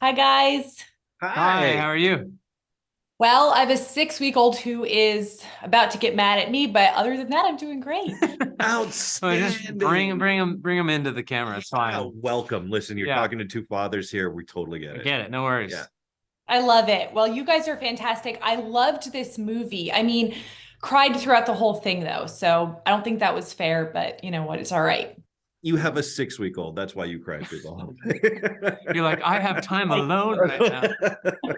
Hi, guys. Hi, how Hi. are you? Well, I have a 6-week-old who is about to get mad at me, but other than that, I'm doing great. So just Outstanding. bring him into the camera. It's Yeah, fine. welcome. Listen, you're Yeah, talking to two fathers here. We totally get I it. get it. No Yeah. worries. I love it. Well, you guys are fantastic. I loved this movie. I mean, cried throughout the whole thing, though. So I don't think that was fair, but you know what? It's all right. You have a 6 week old. That's why you cried through the whole You're like, I have time Like, alone right now. thing.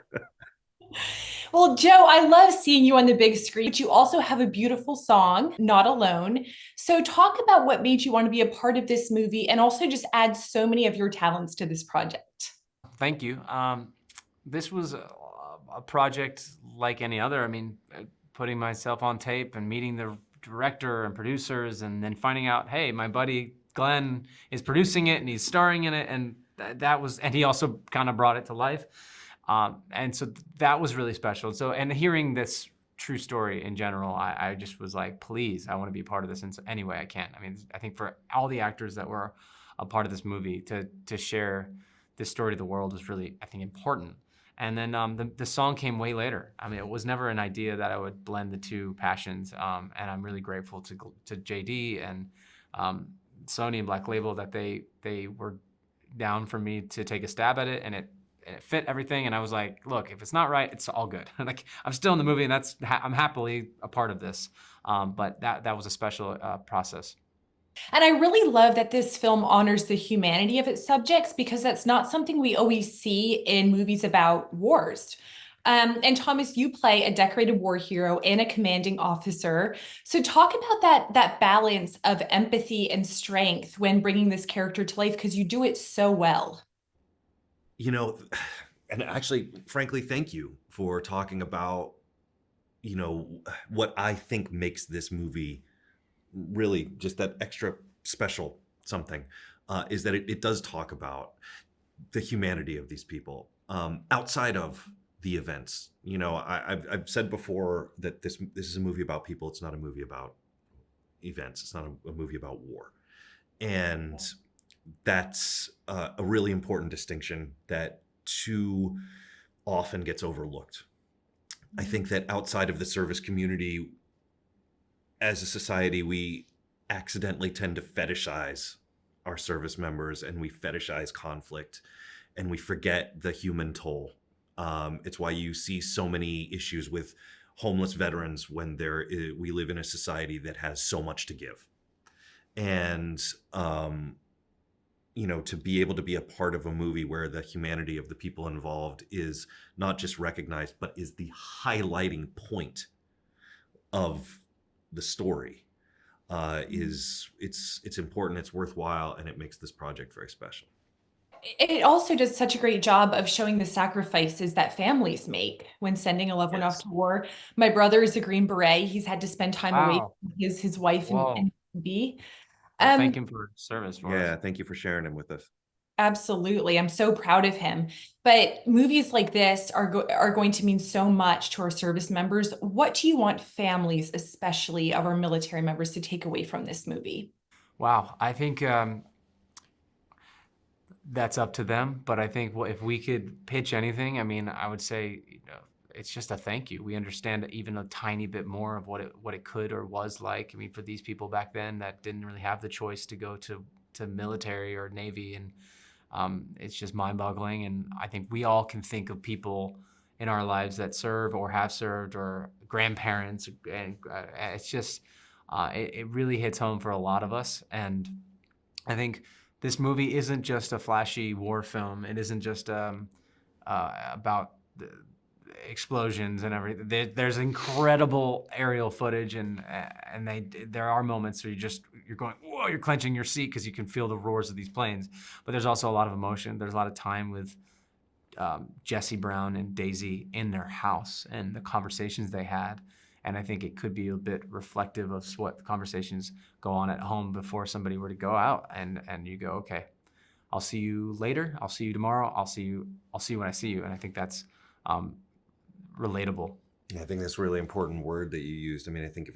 well, Joe, I love seeing you on the big screen, but you also have a beautiful song, Not Alone. So talk about what made you want to be a part of this movie and also just add so many of your talents to this project. Thank you. This was a project like any other. Putting myself on tape and meeting the director and producers, and then finding out, hey, my buddy Glenn is producing it and he's starring in it, and and he also kind of brought it to life. And so that was really special. So, and hearing this true story in general, I just was like, please, I want to be a part of this in any way I can. I think for all the actors that were a part of this movie to share this story to the world was really, I think, important. And then the song came way later. It was never an idea that I would blend the two passions. And I'm really grateful to JD and Sony and Black Label that they were down for me to take a stab at it, and it fit everything. And I was like, look, if it's not right, it's all good. Like, I'm still in the movie, and I'm happily a part of this. But that was a special process. And I really love that this film honors the humanity of its subjects because that's not something we always see in movies about wars. And Thomas, you play a decorated war hero and a commanding officer. So talk about that balance of empathy and strength when bringing this character to life because you do it so well. you know, and actually, frankly, thank you for talking about, you know, what I think makes this movie really just that extra special something is that it does talk about the humanity of these people outside of the events. I've said before that this is a movie about people. It's not a movie about events. It's not a movie about war, and that's a really important distinction that too often gets overlooked. I think that outside of the service community, as a society, we accidentally tend to fetishize our service members and we fetishize conflict and we forget the human toll. It's why you see so many issues with homeless veterans when we live in a society that has so much to give. And, to be able to be a part of a movie where the humanity of the people involved is not just recognized, but is the highlighting point of the story is it's important, it's worthwhile, and it makes this project very special. It also does such a great job of showing the sacrifices that families make when sending a loved one off Yes. to war. My brother is a Green Beret. He's had to spend time away Wow. from his wife and Whoa. baby. Well, thank Um, him for his service for us. Yeah, thank you for sharing him with us. Absolutely. I'm so proud of him. But movies like this are going to mean so much to our service members. What do you want families, especially of our military members, to take away from this movie? Wow. I think that's up to them. But I think if we could pitch anything, I would say, it's just a thank you. We understand even a tiny bit more of what it could or was like. For these people back then that didn't really have the choice to go to military or Navy, and it's just mind-boggling. And I think we all can think of people in our lives that serve or have served, or grandparents, and it's just it really hits home for a lot of us. And I think this movie isn't just a flashy war film. It isn't just about the explosions and everything. There's incredible aerial footage, and there are moments where you're going, whoa, you're clenching your seat because you can feel the roars of these planes. But there's also a lot of emotion. There's a lot of time with Jesse Brown and Daisy in their house and the conversations they had. And I think it could be a bit reflective of what conversations go on at home before somebody were to go out, and you go, okay, I'll see you later. I'll see you tomorrow. I'll see you when I see you. And I think that's um, relatable. I think that's a really important word that you used. I think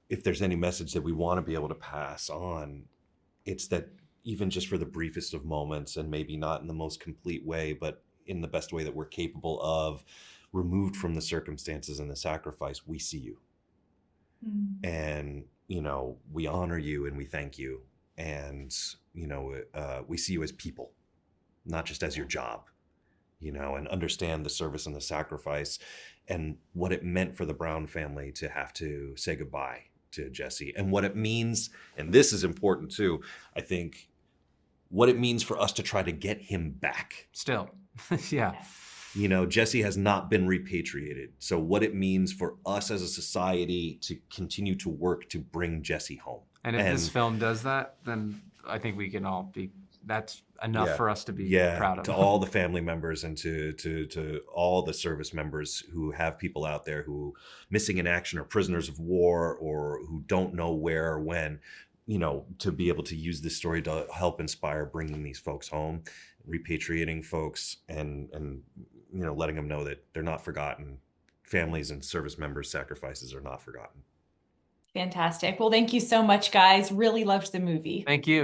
if there's any message that we want to be able to pass on, it's that even just for the briefest of moments, and maybe not in the most complete way, but in the best way that we're capable of, removed from the circumstances and the sacrifice. We see you, and we honor you and we thank you, and we see you as people, not just as your job, and understand the service and the sacrifice and what it meant for the Brown family to have to say goodbye to Jesse, and what it means, and this is important too, I think, what it means for us to try to get him back. Still, yeah. Jesse has not been repatriated. So what it means for us as a society to continue to work to bring Jesse home. And if this film does that, then I think we can all be, that's enough for us to be proud of. To all the family members and to all the service members who have people out there who missing in action or prisoners of war or who don't know where or when, to be able to use this story to help inspire bringing these folks home, repatriating folks, and letting them know that they're not forgotten. Families and service members' sacrifices are not forgotten. Fantastic. Well, thank you so much, guys. Really loved the movie. Thank you.